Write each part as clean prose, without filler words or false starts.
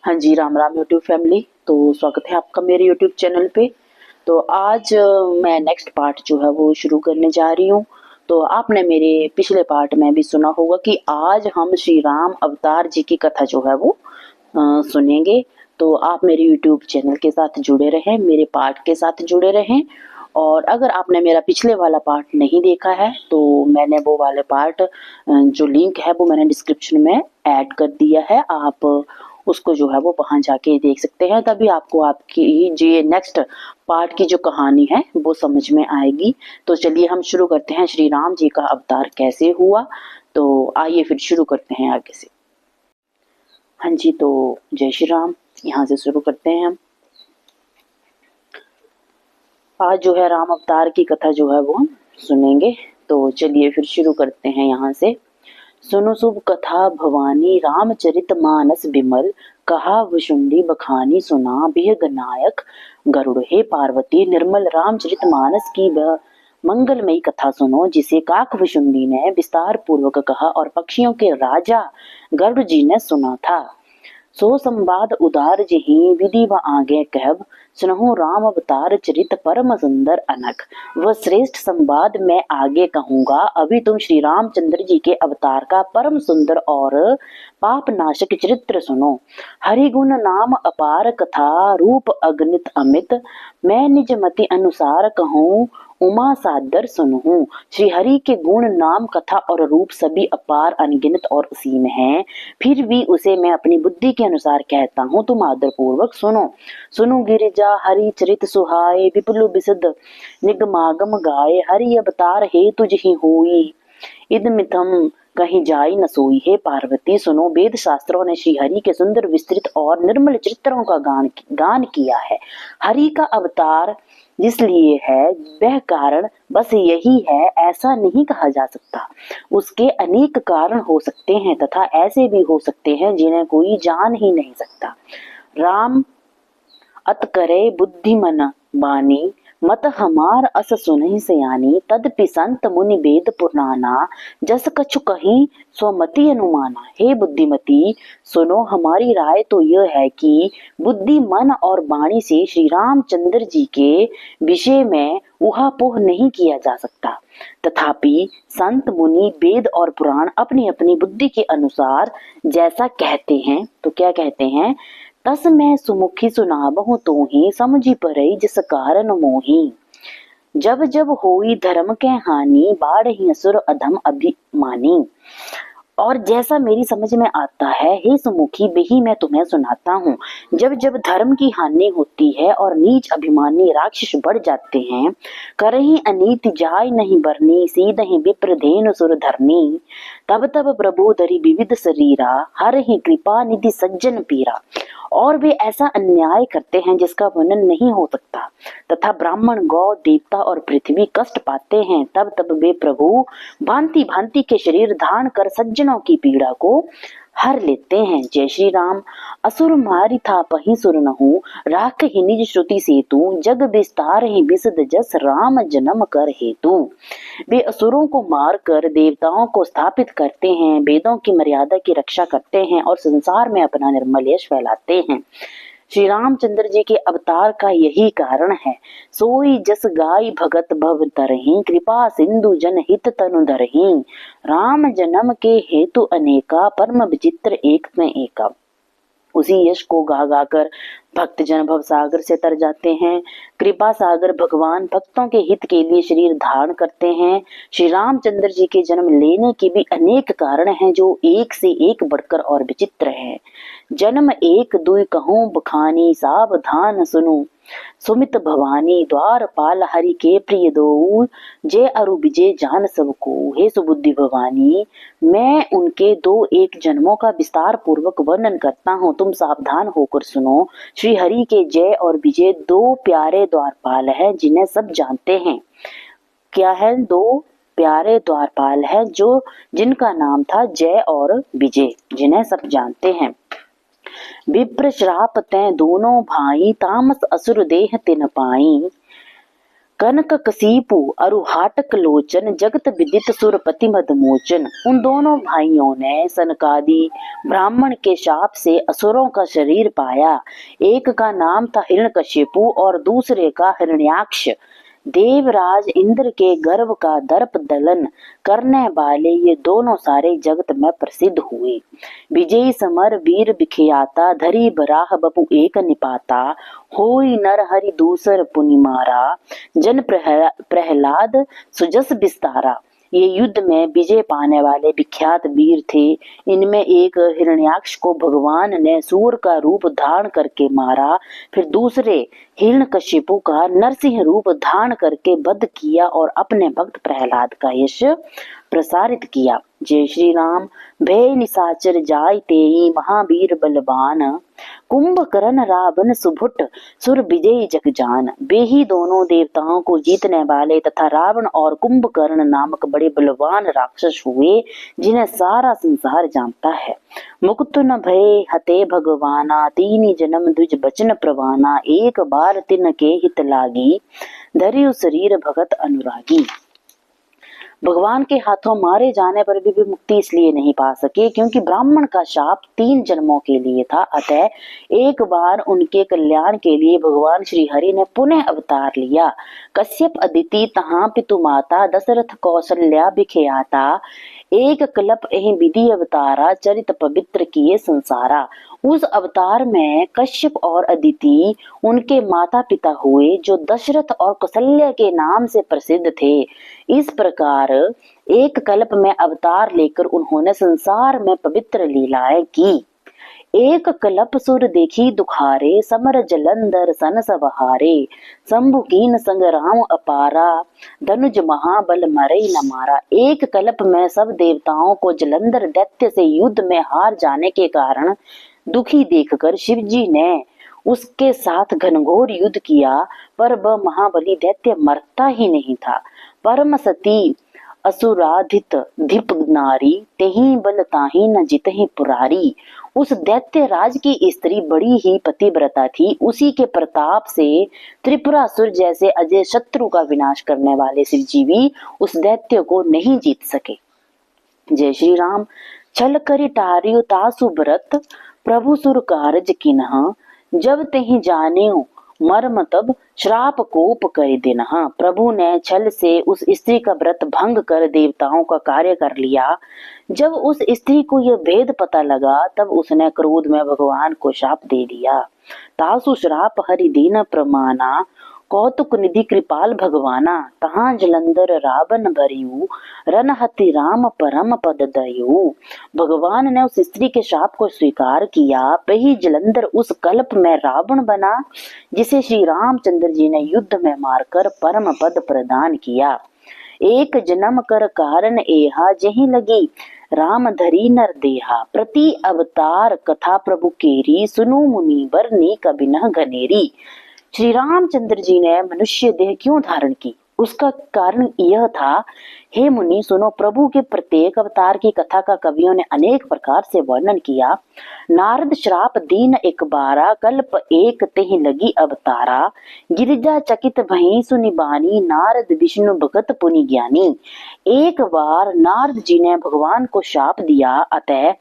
हाँ जी, Ram Ram YouTube family. तो स्वागत है आपका मेरे यूट्यूब चैनल पे। तो आज मैं नेक्स्ट पार्ट जो है वो शुरू करने जा रही हूँ। तो आपने मेरे पिछले पार्ट में भी सुना होगा कि आज हम श्री राम अवतार जी की कथा जो है वो सुनेंगे। तो आप मेरे यूट्यूब चैनल के साथ जुड़े रहें, मेरे पार्ट के साथ जुड़े रहें। और अगर आपने मेरा पिछले वाला पार्ट नहीं देखा है तो मैंने वो वाले पार्ट जो लिंक है वो मैंने डिस्क्रिप्शन में ऐड कर दिया है। आप उसको जो है वो वहां जाके देख सकते हैं, तभी आपको आपकी ये नेक्स्ट पार्ट की जो कहानी है वो समझ में आएगी। तो चलिए हम शुरू करते हैं, श्री राम जी का अवतार कैसे हुआ। तो आइए फिर शुरू करते हैं आगे से। हाँ जी, तो जय श्री राम। यहाँ से शुरू करते हैं हम। आज जो है राम अवतार की कथा जो है वो हम सुनेंगे। तो चलिए फिर शुरू करते हैं यहाँ से। सुनो शुभ कथा भवानी रामचरित मानस बिमल, कहा वसुंडी बखानी सुना बिहग नायक गरुड़। हे पार्वती, निर्मल रामचरित मानस की वह मंगलमयी कथा सुनो जिसे काक वसुंडी ने विस्तार पूर्वक कहा और पक्षियों के राजा गरुड़ जी ने सुना था। सो संवाद उदार जही विधि व आगे कहब, सुनहु राम अवतार चरित परम सुंदर अनक। वह श्रेष्ठ संवाद मैं आगे कहूंगा, अभी तुम श्री रामचंद्र जी के अवतार का परम सुंदर और पाप नाशक चरित्र सुनो। हरिगुण नाम अपार कथा रूप अगणित अमित, मैं निज मति अनुसार कहूँ उमा सादर सुनहूं। श्री हरि के गुण नाम कथा और रूप सभी अपार अनगिनत और असीम हैं, फिर भी उसे मैं अपनी बुद्धि के अनुसार कहता हूँ, तुम आदर पूर्वक सुनो। सुनो गिरिजा हरि चरित सुहाए, विपुल विशद निगमागम गाए। हरि अवतार हे तुझ ही होई, इद मिथम कहीं जाई न सोई। हे पार्वती सुनो, वेद शास्त्रों ने श्री हरि के सुंदर विस्तृत और निर्मल चरित्रों का गान किया है। हरि का अवतार जिसलिए है वह कारण बस यही है ऐसा नहीं कहा जा सकता। उसके अनेक कारण हो सकते हैं तथा ऐसे भी हो सकते हैं जिन्हें कोई जान ही नहीं सकता। राम अत करे बुद्धि मन बानी, मत हमार अस सुनहि सयानी। तदपि संत मुनि वेद पुराना, जस कछु कहीं स्वमति अनुमाना। हे बुद्धिमती सुनो, हमारी राय तो यह है कि बुद्धि मन और वाणी से श्री रामचंद्र जी के विषय में उहापोह नहीं किया जा सकता। तथापि संत मुनि वेद और पुराण अपनी अपनी बुद्धि के अनुसार जैसा कहते हैं, तो क्या कहते हैं, तस मैं सुमुखी सुनाबहु तोहि, समझी परई जिस कारण मोही। जब जब होई धर्म के हानि, बाढ़हि असुर अधम अभिमानी। और जैसा मेरी समझ में आता है हे सुमुखी, वही मैं तुम्हें सुनाता हूँ। जब जब धर्म की हानि होती है और नीच अभिमानी राक्षस बढ़ जाते हैं, करही अनीति जाय नहीं बरनी, सीधहि विप्र धेनु सुर धरनी। तब तब प्रभु धरि विविध शरीरा, हर ही कृपा निधि सज्जन पीरा। और वे ऐसा अन्याय करते हैं जिसका वर्णन नहीं हो सकता, तथा ब्राह्मण गौ देवता और पृथ्वी कष्ट पाते हैं। तब तब वे प्रभु भांति भांति के शरीर धारण कर सज्जनों की पीड़ा को हर लेते हैं। जय श्री राम। असुर मारी था पही सुर नहु, राख ही निज श्रुति सेतु। जग विस्तार ही विशद जस, राम जन्म कर हेतु। वे असुरों को मार कर देवताओं को स्थापित करते हैं, वेदों की मर्यादा की रक्षा करते हैं और संसार में अपना निर्मल यश फैलाते हैं। श्री रामचंद्र जी के अवतार का यही कारण है। सोई जस गाय भगत भव तरही, कृपा सिंधु जन हित तनु धरही। राम जन्म के हेतु अनेका, परम विचित्र एक में एका। उसी यश को गा गा कर भक्तजन भव सागर से तर जाते हैं। कृपा सागर भगवान भक्तों के हित के लिए शरीर धारण करते हैं। श्री रामचंद्र जी के जन्म लेने के भी अनेक कारण हैं जो एक से एक बढ़कर और विचित्र हैं। जन्म एक दुई कहूँ बखानी, सावधान सुनो सुमित भवानी। द्वार पाल हरि के प्रिय दो, जय अरु विजय जान सबको। हे सुबुद्धि भवानी, मैं उनके दो एक जन्मों का विस्तार पूर्वक वर्णन करता हूँ, तुम सावधान होकर सुनो। श्री हरि के जय और विजय दो प्यारे द्वारपाल हैं जिन्हें सब जानते हैं। क्या है? दो प्यारे द्वारपाल हैं जो जिनका नाम था जय और विजय, जिन्हें सब जानते हैं। विप्र श्राप तै दोनों भाई, तामस असुर देह तिन पाई। कनक कसीपु अरुहाटक लोचन जगत विदित सुरपति मदमोचन। उन दोनों भाइयों ने सनकादि ब्राह्मण के शाप से असुरों का शरीर पाया। एक का नाम था हिरण्यकशिपु और दूसरे का हिरण्याक्ष। देवराज इंद्र के गर्भ का दर्प दलन करने वाले ये दोनों सारे जगत में प्रसिद्ध हुए। विजयी समर वीर विख्याता धरी बराह बपु एक निपाता। होई नर हरि दूसर पुनि मारा जन प्रहलाद सुजस विस्तारा। ये युद्ध में विजय पाने वाले विख्यात वीर थे। इनमें एक हिरण्याक्ष को भगवान ने सूर का रूप धारण करके मारा। फिर दूसरे हिरण्यकशिपु का नरसिंह रूप धारण करके वध किया और अपने भक्त प्रहलाद का यश प्रसारित किया। जय श्री राम। भय निशाचर जाय तेई महावीर बलवान। कुंभकर्ण रावण सुभुट सुर विजय जगजान। वे ही दोनों देवताओं को जीतने वाले तथा रावण और कुंभकर्ण नामक बड़े बलवान राक्षस हुए जिन्हें सारा संसार जानता है। मुकुत न भय हते भगवाना तीन जन्म द्विज बचन प्रवाना। एक बार तिन के हित लागी धरियु शरीर भगत अनुरागी। भगवान के हाथों मारे जाने पर भी मुक्ति इसलिए नहीं पा सके क्योंकि ब्राह्मण का शाप 3 जन्मों के लिए था। अतः एक बार उनके कल्याण के लिए भगवान श्री हरि ने पुनः अवतार लिया। कश्यप अदिति तहाँ पितु माता दशरथ कौशल्या बिख्याता। एक कल्प एहि विधि अवतारा चरित पवित्र किए संसारा। उस अवतार में कश्यप और अदिति उनके माता पिता हुए जो दशरथ और कौशल्या के नाम से प्रसिद्ध थे। इस प्रकार एक कल्प में अवतार लेकर उन्होंने संसार में पवित्र लीलाएं की। एक कल्प सुर देखी दुखारे समर जलंधर सन सवहारे। शंभु कीन संग्राम अपारा धनुज महाबल मरे न मारा। एक कल्प में सब देवताओं को जलंधर दैत्य से युद्ध में हार जाने के कारण दुखी देखकर शिवजी ने उसके साथ घनघोर युद्ध किया, पर वह महाबली दैत्य मरता ही नहीं था। परम सती असुराधित धिप नारी तेहि बल ताहि न जितहि पुरारी। उस दैत्य राज की स्त्री बड़ी ही पतिव्रता थी। उसी के प्रताप से त्रिपुरासुर जैसे अजय शत्रु का विनाश करने वाले शिवजी भी उस दैत्य को नहीं जीत सके। जय श्री राम। छल करि टारियो तासु व्रत प्रभु सुर कारज किन्हा। जब तेहि जानियो मर्म तब श्राप कोप कर देना। प्रभु ने छल से उस स्त्री का व्रत भंग कर देवताओं का कार्य कर लिया। जब उस स्त्री को यह भेद पता लगा तब उसने क्रोध में भगवान को शाप दे दिया। तासु श्राप हरि दीन प्रमाना कौतुक निधि कृपाल भगवाना। तहाँ जलंधर रावण भरियु रनहति राम परम पद दयु। भगवान ने उस स्त्री के शाप को स्वीकार किया। वही जलंधर उस कल्प में रावण बना जिसे श्री रामचंद्र जी ने युद्ध में मारकर परम पद प्रदान किया। एक जन्म कर कारण एहा जही लगी राम धरी नर देहा। प्रति अवतार कथा प्रभु केरी सुनु मुनि बरनी कबिनह घनेरी। श्री रामचंद्र जी ने मनुष्य देह क्यों धारण की, उसका कारण यह था, हे मुनि सुनो, प्रभु के प्रत्येक अवतार की कथा का कवियों ने अनेक प्रकार से वर्णन किया। नारद श्राप दीन एक बारा कल्प एक तेहि लगी अवतारा। गिरिजा चकित भई सुनि बानी नारद विष्णु भगत पुनि ज्ञानी। एक बार नारद जी ने भगवान को शाप दिया, अतः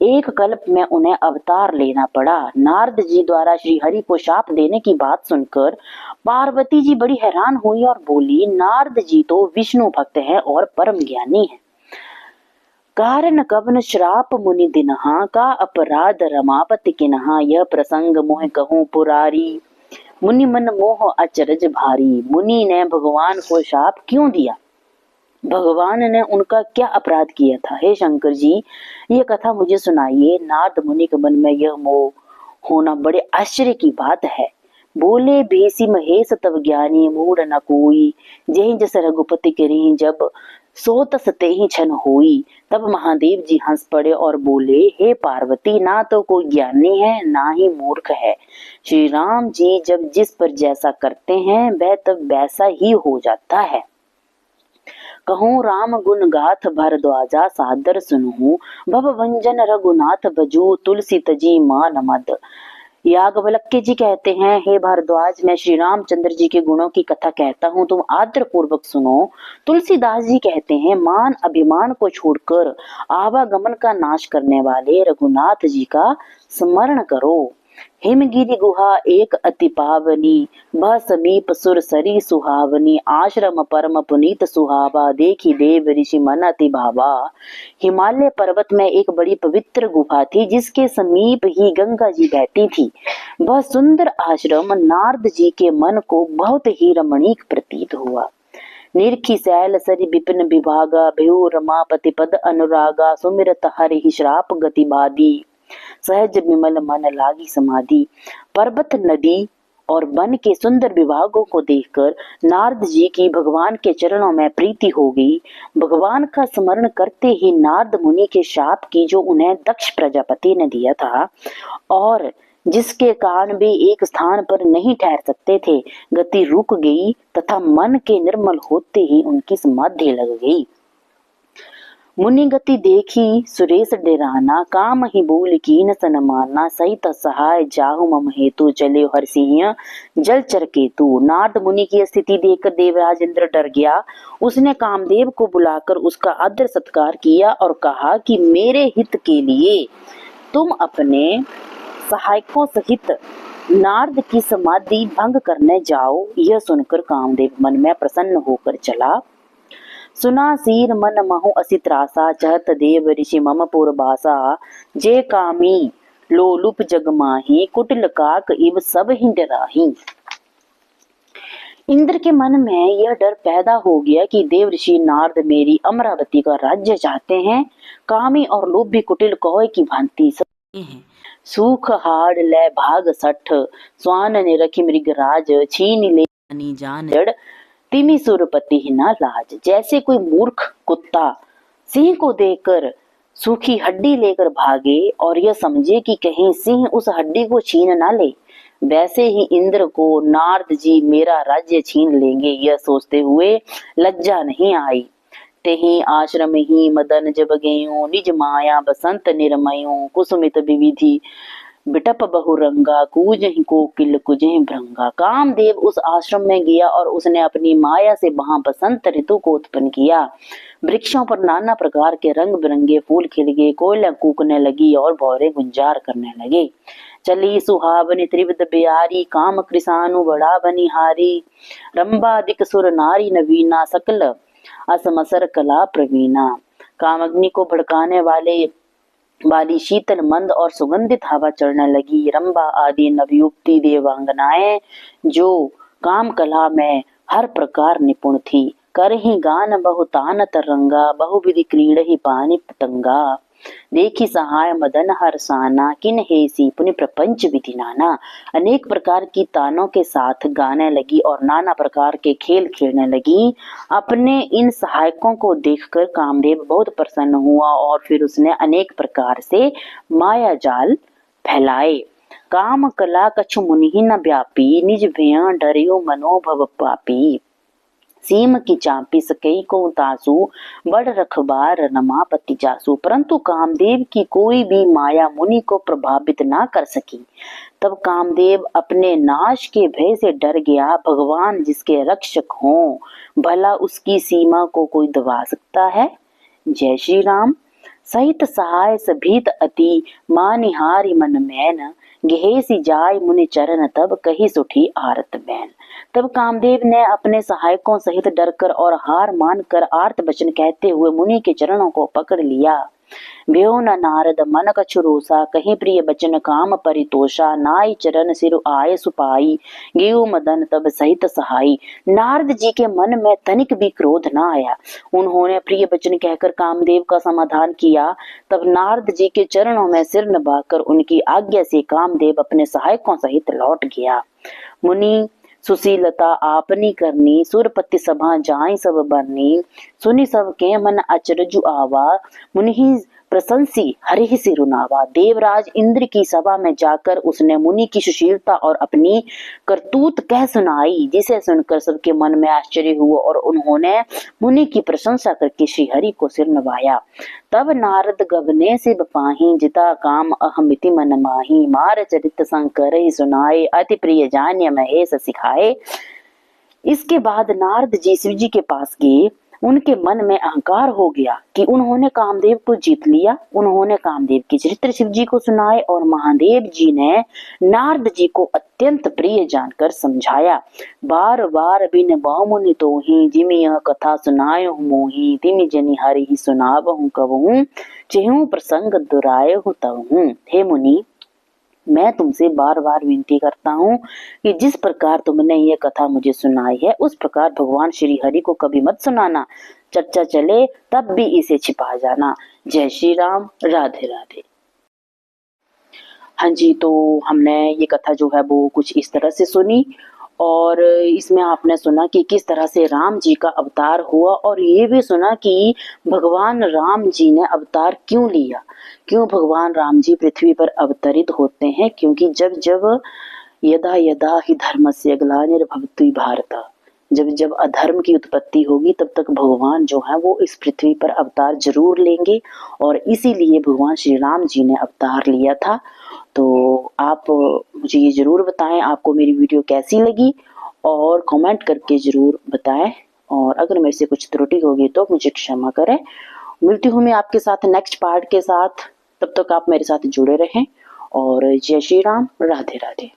एक कल्प में उन्हें अवतार लेना पड़ा। नारद जी द्वारा श्री हरि को शाप देने की बात सुनकर पार्वती जी बड़ी हैरान हुई और बोली, नारद जी तो विष्णु भक्त हैं और परम ज्ञानी है। कारण कवन श्राप मुनि दिनहा का अपराध रमापति किन्हा। यह प्रसंग मोह कहूं पुरारी मुनि मन मोह अचरज भारी। मुनि ने भगवान को शाप क्यों दिया, भगवान ने उनका क्या अपराध किया था। हे शंकर जी, ये कथा मुझे सुनाइए। नारद मुनि के मन में यह मोह होना बड़े आश्चर्य की बात है। बोले भेसी महेश तब ज्ञानी मूढ़ न कोई। जय जस रघुपति करी जब सो तस तेहि छन होई। तब महादेव जी हंस पड़े और बोले, हे पार्वती, ना तो कोई ज्ञानी है ना ही मूर्ख है। श्री राम जी जब जिस पर जैसा करते हैं वह तब वैसा ही हो जाता है। कहूँ राम गुण गाथ भरद्वाजा सादर सुनहु। भव भंजन रघुनाथ भजू तुलसी तजी मान मद। याज्ञवल्क्य जी कहते हैं, हे भारद्वाज, मैं श्री रामचंद्र जी के गुणों की कथा कहता हूँ, तुम आदर पूर्वक सुनो। तुलसीदास जी कहते हैं, मान अभिमान को छोड़कर आवागमन का नाश करने वाले रघुनाथ जी का स्मरण करो। हिमगिरि गुहा एक अति पावनी, बह समीप सुर सरी सुहावनी, आश्रम परम पुनीत सुहावा, देखी देव ऋषि मन अति भावा। हिमालय पर्वत में एक बड़ी पवित्र गुफा थी, जिसके समीप ही गंगा जी बहती थी। वह सुंदर आश्रम नारद जी के मन को बहुत ही रमणीक प्रतीत हुआ। निरखी सैल सरि विपिन विभागा, भ्यो रमापति पद अनुरागा, सुमिरत हरि श्राप गति बादी, सहज विमल मन लागी समाधि। पर्वत, नदी और वन के सुंदर विभागों को देखकर नारद जी की भगवान के चरणों में प्रीति हो गई। भगवान का स्मरण करते ही नारद मुनि के शाप की जो उन्हें दक्ष प्रजापति ने दिया था और जिसके कारण वे एक स्थान पर नहीं ठहर सकते थे, गति रुक गई तथा मन के निर्मल होते ही उनकी समाधि लग गई। मुनि गति देखी सुरेश डेराना, काम ही बोल कीन सन माना, सहित सहाय जाहु मम हेतु, चले हर सिंह जलचर केतु। नारद मुनि की स्थिति देखकर देवराज इंद्र डर गया। उसने कामदेव को बुलाकर उसका आदर सत्कार किया और कहा कि मेरे हित के लिए तुम अपने सहायकों सहित नारद की समाधि भंग करने जाओ। यह सुनकर कामदेव मन में प्रसन्न होकर चला। सुना सीर मन महु असी त्रासा, चहत देव ऋषि मम पुरबासा, जे कामी लोलुप जग माही, कुटिल काक इव सब ही डराही। इंद्र के मन में यह डर पैदा हो गया कि देव ऋषि नारद मेरी अमरावती का राज्य चाहते हैं। कामी और लोभी कुटिल कौए की भांति हैं। सूख हाड़ ले भाग सठ, स्वान ने रखी मृगराज, छीन ले जान जड़, तिमी सुरपति ही ना लाज। जैसे कोई मूर्ख कुत्ता सिंह को देखकर सूखी हड्डी लेकर भागे और यह समझे कि कहीं सिंह उस हड्डी को छीन ना ले, वैसे ही इंद्र को नारद जी मेरा राज्य छीन लेंगे, यह सोचते हुए लज्जा नहीं आई। तेहि आश्रम ही मदन जब गयो, निज माया बसंत निर्मयो, कुसुमित विविधि बिटप बहुरंगा, कूजहि कोकिल कुजहि भृंगा। कामदेव उस आश्रम में गया और उसने अपनी माया से वहां बसंत ऋतु को उत्पन्न किया। वृक्षों पर नाना प्रकार के रंग बिरंगे फूल खिल गए, कोयला कूकने लगी और भौरे गुंजार करने लगे। चली सुहावनी त्रिविध बिहारी, काम कृषानु बड़ा बनिहारी, रंबादिक सुर नारी नवीना, सकल असमसर कला प्रवीणा। कामग्नि को भड़काने वाली शीतल मंद और सुगंधित हवा चढ़ने लगी। रंबा आदि नवयुक्ति देवांगनाएं जो काम कला में हर प्रकार निपुण थी, कर ही गान बहुतान तरंगा, बहुविधि क्रीड़ ही पानी पतंगा। देखी सहाय मदन हरसाना, किन हेसी पुनि प्रपंच विधि नाना। अनेक प्रकार की तानों के साथ गाने लगी और नाना प्रकार के खेल खेलने लगी। अपने इन सहायकों को देखकर कामदेव बहुत प्रसन्न हुआ और फिर उसने अनेक प्रकार से माया जाल फैलाए। काम कला कछु मुनि न व्यापी, निज भय डरियो मनोभव पापी। सीम की चापी सकई को तासु, बड़ रखबार रमापति जासु। परंतु कामदेव की कोई भी माया मुनि को प्रभावित ना कर सकी। तब कामदेव अपने नाश के भय से डर गया। भगवान जिसके रक्षक हों, भला उसकी सीमा को कोई दबा सकता है। जय श्री राम। सहित सहाय सभीत अति, मानिहारी मन मैन, गेहेसी जाय मुनि चरण, तब कही सुठी आरत बैन। तब कामदेव ने अपने सहायकों सहित डरकर और हार मानकर आर्त वचन कहते हुए मुनि के चरणों को पकड़ लिया। भ्यो न नारद मन कछु रोसा, कहीं प्रिय बचन काम परितोषा, नाई चरण सिर आय सुपाई, गेहु मदन तब सहित सहाई। नारद जी के मन में तनिक भी क्रोध न आया। उन्होंने प्रिय वचन कहकर कामदेव का समाधान किया। तब नारद जी के चरणों में सिर नभाकर उनकी आज्ञा से कामदेव अपने सहायकों सहित लौट गया। मुनि सुशीलता आपनी करनी, सुरपति सभा जाई सब बरनी, सुनी सब के मन अचरजु आवा। मुनि प्रशंसी हरि सिरुनावा। देवराज इंद्र की सभा में जाकर उसने मुनि की सुशीलता और अपनी करतूत कह सुनाई, जिसे सुनकर सबके मन में आश्चर्य हुआ और उन्होंने मुनि की प्रशंसा करके श्री हरि को सिर नवाया। तब नारद गगने से बपाही, जिता काम अहमिति मन माही। मार चरित शंकर ही सुनाए, अति प्रिय जान्य महेश सिखाए। इसके बाद नारद जी शिव जी के पास गए। उनके मन में अहंकार हो गया कि उन्होंने कामदेव को जीत लिया। उन्होंने कामदेव के चरित्र शिव जी को सुनाए और महादेव जी ने नारद जी को अत्यंत प्रिय जानकर समझाया। बार बार बिन बामुनि तो ही, जिमि यह कथा सुनाए हूँ मोही। तिमि जनि हरि ही सुनाब हूँ कबहूँ, चेहू प्रसंग दुराए हूँ तब हूँ। हे मुनि, मैं तुमसे बार बार विनती करता हूँ कि जिस प्रकार तुमने ये कथा मुझे सुनाई है उस प्रकार भगवान श्री हरि को कभी मत सुनाना। चर्चा चले तब भी इसे छिपा जाना। जय श्री राम। राधे राधे। हाँ जी, तो हमने ये कथा जो है वो कुछ इस तरह से सुनी और इसमें आपने सुना कि किस तरह से राम जी का अवतार हुआ और ये भी सुना कि भगवान राम जी ने अवतार क्यों लिया, क्यों भगवान राम जी पृथ्वी पर अवतरित होते हैं। क्योंकि जब जब यदा यदा ही धर्मस्य ग्लानिर्भवति भारत, जब जब अधर्म की उत्पत्ति होगी तब तक भगवान जो है वो इस पृथ्वी पर अवतार जरूर लेंगे और इसीलिए भगवान श्री राम जी ने अवतार लिया था। तो आप मुझे ये जरूर बताएं आपको मेरी वीडियो कैसी लगी और कमेंट करके जरूर बताएं। और अगर मेरे से कुछ त्रुटि होगी तो मुझे क्षमा करें। मिलती हूँ मैं आपके साथ नेक्स्ट पार्ट के साथ, तब तक आप मेरे साथ जुड़े रहें और जय श्री राम। राधे राधे।